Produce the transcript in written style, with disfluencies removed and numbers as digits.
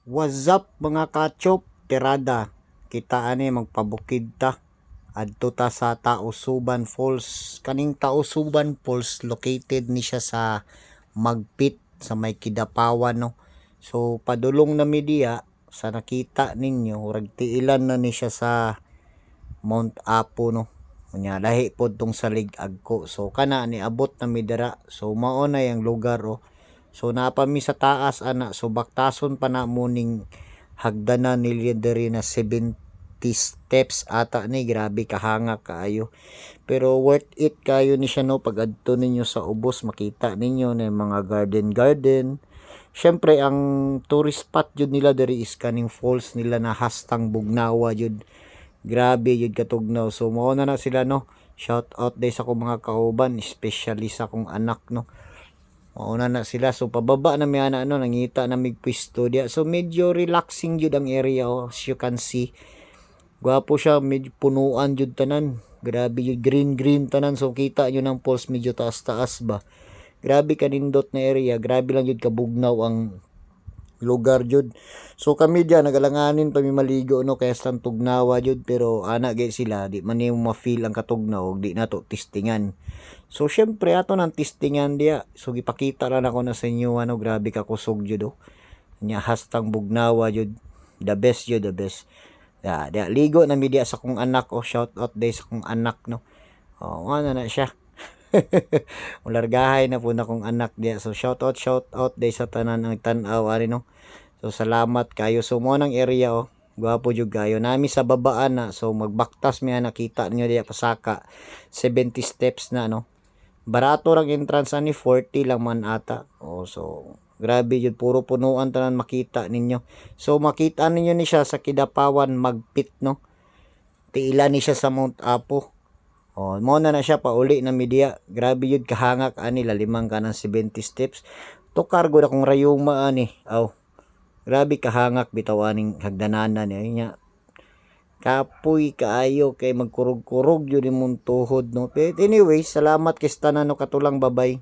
What's up mga kachop, tirada, kita ani magpabukid ta adto ta sa Tausuban Falls. Kaning Tausuban Falls located ni siya sa Magpit sa may Kidapawan no. So padulong na diya sa nakita ninyo urag tiilan na ni siya sa Mount Apo no. Nya lahi pod tong salig agko. So kana ni abot na dira. So mao na yang lugar oh. So napami sa taas ana, so baktason pa na muning hagdanan nila diri na 70 steps ata ni, grabe kahanga kaayo. Pero worth it kayo ni siya no, pag adto ninyo sa ubos makita ninyo na mga garden. Syempre ang tourist spot jud nila diri is kaning falls nila na hastang Bugnawa jud. Grabe jud katugnaw. So mao na sila no. Shout out day sa akong mga kauban, especially sa akong anak no. Mauna na sila. So pababa na may ana no, nangita na mig pwesto dia. So medyo relaxing jud ang area oh, as you can see. Gwapo siya, medyo punuan jud tanan. Grabe jud green tanan. So kita nyo ng falls medyo taas ba. Grabe kanindot na area. Grabe lang jud kabugnaw ang lugar jud. So kami diyan nagalanganin pa mi maligo no kaya sa tugnawa jud, pero ana gay sila di man nimo ma-feel ang katugnaw, di nato testingan. So syempre ato nang testingan dia. So gipakita ra nako na sa inyo ano, grabe ka kusog jud oh. Nya hastang Bugnawa jud. The best jud, the best. Dia ligo na mi dia sa kong anak oh, shout out day sa kong anak no. Oh, ano na siya. Ulargahay na po na kong anak dia. So shout out day sa tanan ang tan-aw ari no. So salamat kayo. So mo nang area oh. Gwapo jud kayo. Nami sa babaan na. So magbaktas mi nakita niyo diya pasaka. 70 steps na no. Barato lang entrance ani 40 lang man ata. Oh, so grabe jud, puro punuan tanan makita ninyo. So makita ninyo ni siya sa Kidapawan Magpit no. Tiila ni siya sa Mount Apo. Oh, mo na siya pauli na media. Grabe yun kahangak ani, lalimang ka ng 70 steps. To cargo na kung rayuma ani. Aw. Grabe kahangak bitawaning hagdananan niya. Kapoy kaayo kay magkurog-kurog yun imong tuhod no. But anyway, salamat kay tanan no, katulang, babay.